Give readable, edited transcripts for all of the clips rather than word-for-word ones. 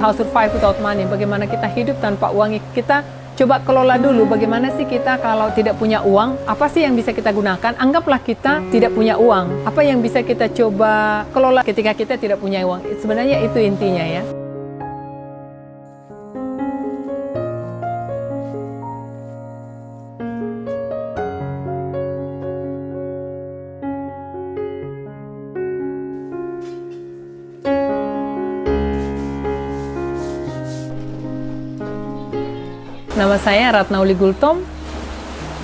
How to Survive Without Money, bagaimana kita hidup tanpa uang. Kita coba kelola dulu bagaimana sih kita kalau tidak punya uang, apa sih yang bisa kita gunakan. Anggaplah kita tidak punya uang, apa yang bisa kita coba kelola ketika kita tidak punya uang. Sebenarnya itu intinya ya. Nama saya Ratna Uli Gultom,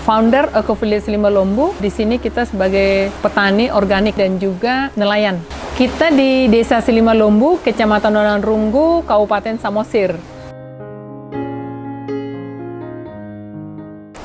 founder Ecovillage Limbalombu. Di sini kita sebagai petani organik dan juga nelayan. Kita di Desa Limbalombu, Kecamatan Donanrunggu, Kabupaten Samosir.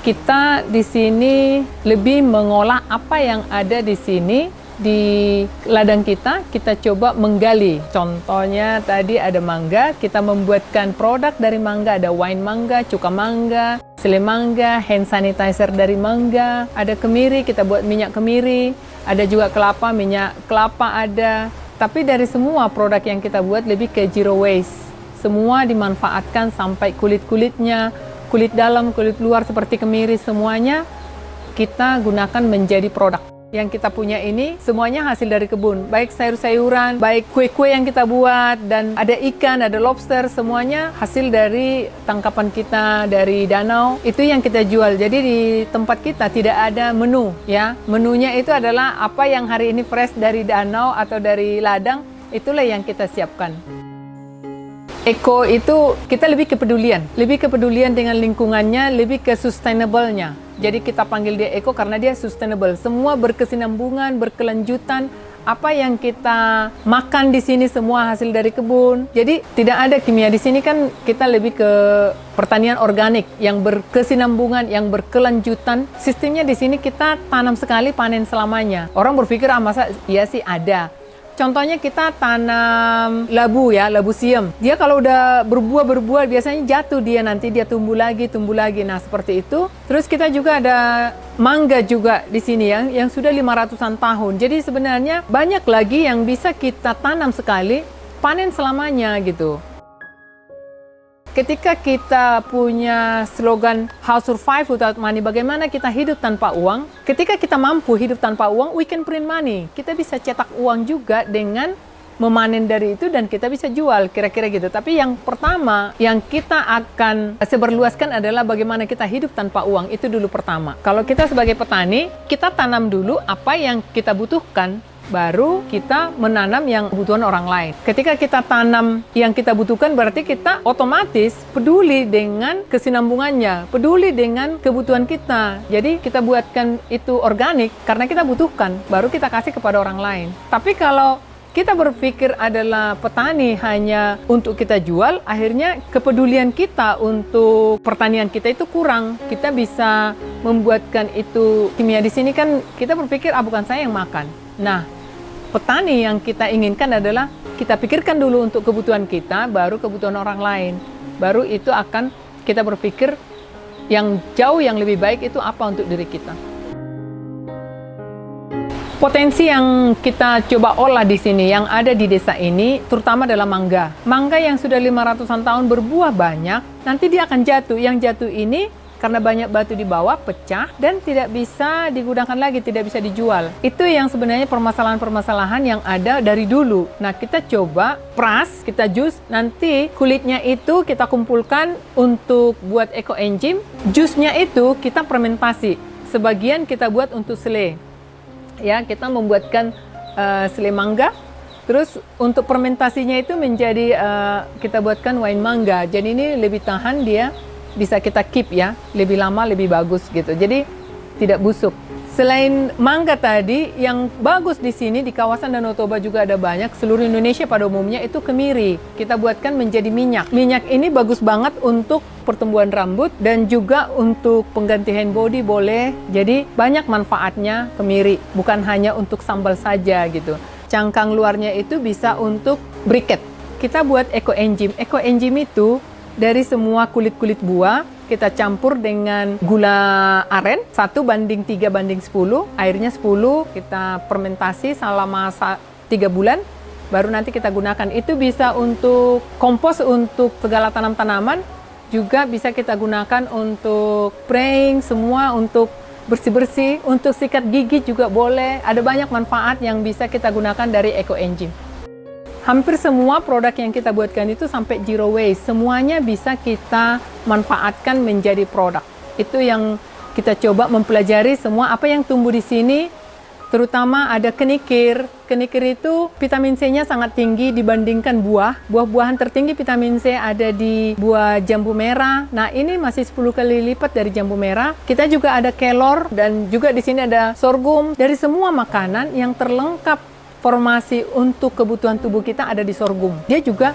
Kita di sini lebih mengolah apa yang ada di sini. Di ladang kita coba menggali. Contohnya tadi ada mangga, kita membuatkan produk dari mangga, ada wine mangga, cuka mangga, sele mangga, hand sanitizer dari mangga, ada kemiri, kita buat minyak kemiri, ada juga kelapa, minyak kelapa ada. Tapi dari semua produk yang kita buat lebih ke zero waste. Semua dimanfaatkan sampai kulit-kulitnya, kulit dalam, kulit luar seperti kemiri, semuanya kita gunakan menjadi produk. Yang kita punya ini semuanya hasil dari kebun, baik sayur-sayuran, baik kue-kue yang kita buat, dan ada ikan, ada lobster, semuanya hasil dari tangkapan kita dari danau. Itu yang kita jual. Jadi di tempat kita tidak ada menu ya. Menunya itu adalah apa yang hari ini fresh dari danau atau dari ladang, itulah yang kita siapkan. Eko itu kita lebih kepedulian dengan lingkungannya, lebih ke sustainable-nya. Jadi kita panggil dia eko karena dia sustainable. Semua berkesinambungan, berkelanjutan. Apa yang kita makan di sini semua hasil dari kebun. Jadi tidak ada kimia di sini, kan kita lebih ke pertanian organik yang berkesinambungan, yang berkelanjutan. Sistemnya di sini kita tanam sekali, panen selamanya. Orang berpikir masa iya sih ada. Contohnya kita tanam labu ya, labu siam. Dia kalau udah berbuah biasanya jatuh dia, nanti dia tumbuh lagi. Nah, seperti itu. Terus kita juga ada mangga juga di sini yang sudah 500-an tahun. Jadi sebenarnya banyak lagi yang bisa kita tanam sekali, panen selamanya gitu. Ketika kita punya slogan How Survive Without Money, bagaimana kita hidup tanpa uang. Ketika kita mampu hidup tanpa uang, we can print money. Kita bisa cetak uang juga dengan memanen dari itu dan kita bisa jual, kira-kira gitu. Tapi yang pertama yang kita akan sebarluaskan adalah bagaimana kita hidup tanpa uang. Itu dulu pertama. Kalau kita sebagai petani, kita tanam dulu apa yang kita butuhkan, baru kita menanam yang kebutuhan orang lain. Ketika kita tanam yang kita butuhkan, berarti kita otomatis peduli dengan kesinambungannya, peduli dengan kebutuhan kita. Jadi kita buatkan itu organik karena kita butuhkan, baru kita kasih kepada orang lain. Tapi kalau kita berpikir adalah petani hanya untuk kita jual, akhirnya kepedulian kita untuk pertanian kita itu kurang. Kita bisa membuatkan itu kimia di sini kan kita berpikir bukan saya yang makan. Nah, petani yang kita inginkan adalah kita pikirkan dulu untuk kebutuhan kita, baru kebutuhan orang lain. Baru itu akan kita berpikir yang jauh yang lebih baik itu apa untuk diri kita. Potensi yang kita coba olah di sini, yang ada di desa ini, terutama adalah mangga. Mangga yang sudah 500-an tahun berbuah banyak, nanti dia akan jatuh. Yang jatuh ini karena banyak batu di bawah, pecah, dan tidak bisa digunakan lagi, tidak bisa dijual. Itu yang sebenarnya permasalahan-permasalahan yang ada dari dulu. Nah, kita coba peras, kita jus, nanti kulitnya itu kita kumpulkan untuk buat eco-enzim. Jusnya itu kita fermentasi. Sebagian kita buat untuk sele. Ya, kita membuatkan sele mangga. Terus untuk fermentasinya itu menjadi kita buatkan wine mangga. Jadi ini lebih tahan, dia bisa kita keep ya, lebih lama lebih bagus gitu. Jadi tidak busuk. Selain mangga tadi, yang bagus di sini di kawasan Danau Toba juga ada banyak. Seluruh Indonesia pada umumnya itu kemiri. Kita buatkan menjadi minyak. Minyak ini bagus banget untuk pertumbuhan rambut dan juga untuk pengganti hand body boleh. Jadi banyak manfaatnya kemiri, bukan hanya untuk sambal saja gitu. Cangkang luarnya itu bisa untuk briket. Kita buat eco-enzim. Eco-enzim itu dari semua kulit-kulit buah, kita campur dengan gula aren, 1:3:10, airnya 10, kita fermentasi selama 3 bulan, baru nanti kita gunakan. Itu bisa untuk kompos untuk segala tanam-tanaman, juga bisa kita gunakan untuk spraying, semua untuk bersih-bersih, untuk sikat gigi juga boleh. Ada banyak manfaat yang bisa kita gunakan dari Eco Engine. Hampir semua produk yang kita buatkan itu sampai zero waste, semuanya bisa kita manfaatkan menjadi produk. Itu yang kita coba mempelajari semua apa yang tumbuh di sini. Terutama ada kenikir. Kenikir itu vitamin C-nya sangat tinggi dibandingkan buah. Buah-buahan tertinggi vitamin C ada di buah jambu merah. Nah, ini masih 10 kali lipat dari jambu merah. Kita juga ada kelor dan juga di sini ada sorghum. Dari semua makanan yang terlengkap formasi untuk kebutuhan tubuh kita ada di sorghum. Dia juga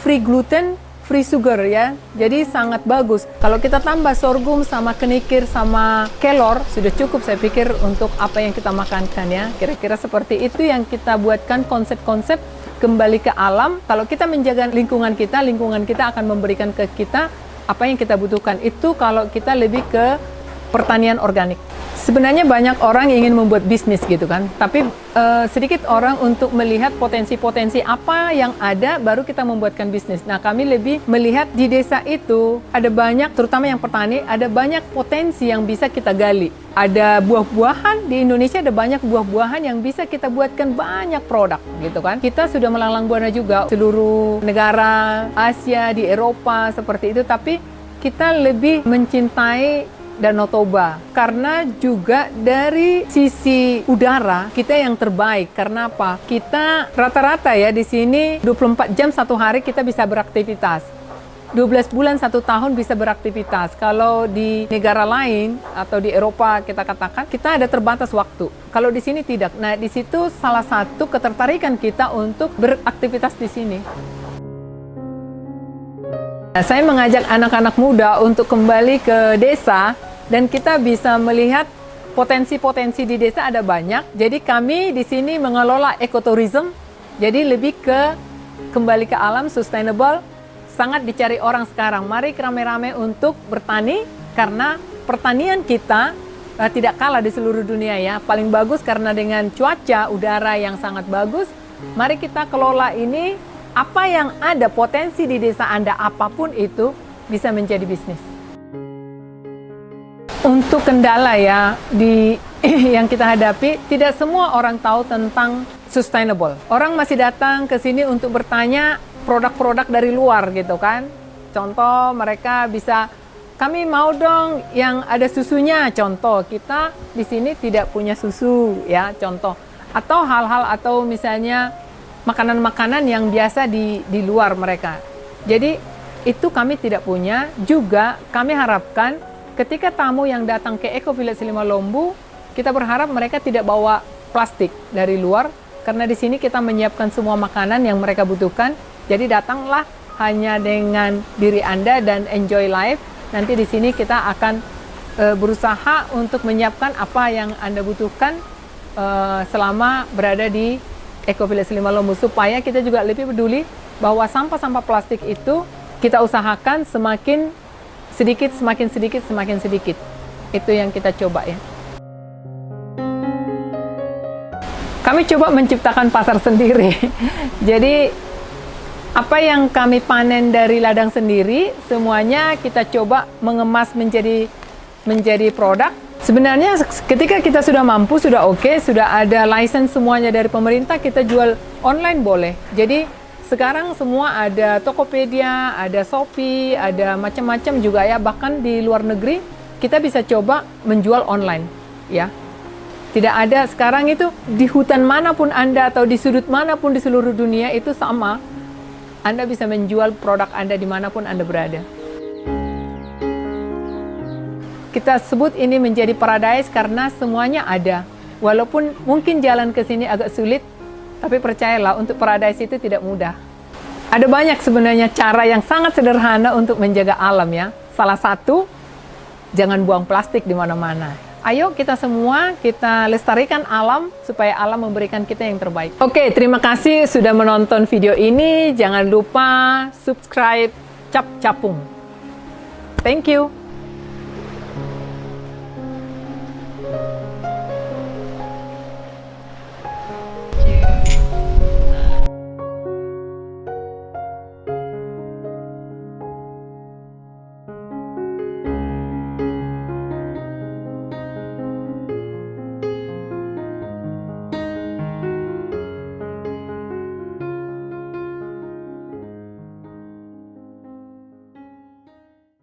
free gluten, free sugar ya, jadi sangat bagus. Kalau kita tambah sorghum sama kenikir sama kelor, sudah cukup saya pikir untuk apa yang kita makankan ya. Kira-kira seperti itu yang kita buatkan konsep-konsep kembali ke alam. Kalau kita menjaga lingkungan kita akan memberikan ke kita apa yang kita butuhkan. Itu kalau kita lebih ke pertanian organik. Sebenarnya banyak orang ingin membuat bisnis gitu kan, tapi sedikit orang untuk melihat potensi-potensi apa yang ada, baru kita membuatkan bisnis. Nah, kami lebih melihat di desa itu ada banyak, terutama yang petani, ada banyak potensi yang bisa kita gali. Ada buah-buahan, di Indonesia ada banyak buah-buahan yang bisa kita buatkan banyak produk gitu kan. Kita sudah melalang buana juga seluruh negara Asia, di Eropa seperti itu, tapi kita lebih mencintai Danau Toba karena juga dari sisi udara kita yang terbaik. Karena apa? Kita rata-rata ya di sini 24 jam satu hari kita bisa beraktivitas. 12 bulan 1 tahun bisa beraktivitas. Kalau di negara lain atau di Eropa kita katakan kita ada terbatas waktu. Kalau di sini tidak. Nah, di situ salah satu ketertarikan kita untuk beraktivitas di sini. Nah, saya mengajak anak-anak muda untuk kembali ke desa dan kita bisa melihat potensi-potensi di desa ada banyak. Jadi kami di sini mengelola ekotourism, jadi lebih ke kembali ke alam, sustainable, sangat dicari orang sekarang. Mari rame-rame untuk bertani karena pertanian kita tidak kalah di seluruh dunia ya. Paling bagus karena dengan cuaca udara yang sangat bagus. Mari kita kelola ini. Apa yang ada potensi di desa Anda, apapun itu, bisa menjadi bisnis. Untuk kendala ya, yang kita hadapi, tidak semua orang tahu tentang sustainable. Orang masih datang ke sini untuk bertanya produk-produk dari luar gitu kan. Contoh mereka bisa, kami mau dong yang ada susunya, contoh. Kita di sini tidak punya susu ya, contoh. Atau hal-hal atau misalnya makanan-makanan yang biasa di luar mereka. Jadi itu kami tidak punya. Juga kami harapkan ketika tamu yang datang ke Eco Village Simalombu, kita berharap mereka tidak bawa plastik dari luar, karena di sini kita menyiapkan semua makanan yang mereka butuhkan. Jadi datanglah hanya dengan diri Anda dan enjoy life. Nanti di sini kita akan berusaha untuk menyiapkan apa yang Anda butuhkan selama berada di Eco Village Simalombu, supaya kita juga lebih peduli bahwa sampah-sampah plastik itu kita usahakan semakin sedikit, semakin sedikit, semakin sedikit. Itu yang kita coba ya. Kami coba menciptakan pasar sendiri. Jadi apa yang kami panen dari ladang sendiri, semuanya kita coba mengemas menjadi produk. Sebenarnya ketika kita sudah mampu, sudah oke, sudah ada license semuanya dari pemerintah, kita jual online boleh. Jadi sekarang semua ada Tokopedia, ada Shopee, ada macam-macam juga ya. Bahkan di luar negeri kita bisa coba menjual online ya. Tidak ada sekarang itu di hutan manapun Anda atau di sudut manapun di seluruh dunia itu sama. Anda bisa menjual produk Anda dimanapun Anda berada. Kita sebut ini menjadi paradise karena semuanya ada. Walaupun mungkin jalan ke sini agak sulit, tapi percayalah untuk paradise itu tidak mudah. Ada banyak sebenarnya cara yang sangat sederhana untuk menjaga alam ya. Salah satu, jangan buang plastik di mana-mana. Ayo kita semua, kita lestarikan alam supaya alam memberikan kita yang terbaik. Oke, terima kasih sudah menonton video ini. Jangan lupa subscribe Cap Capung. Thank you.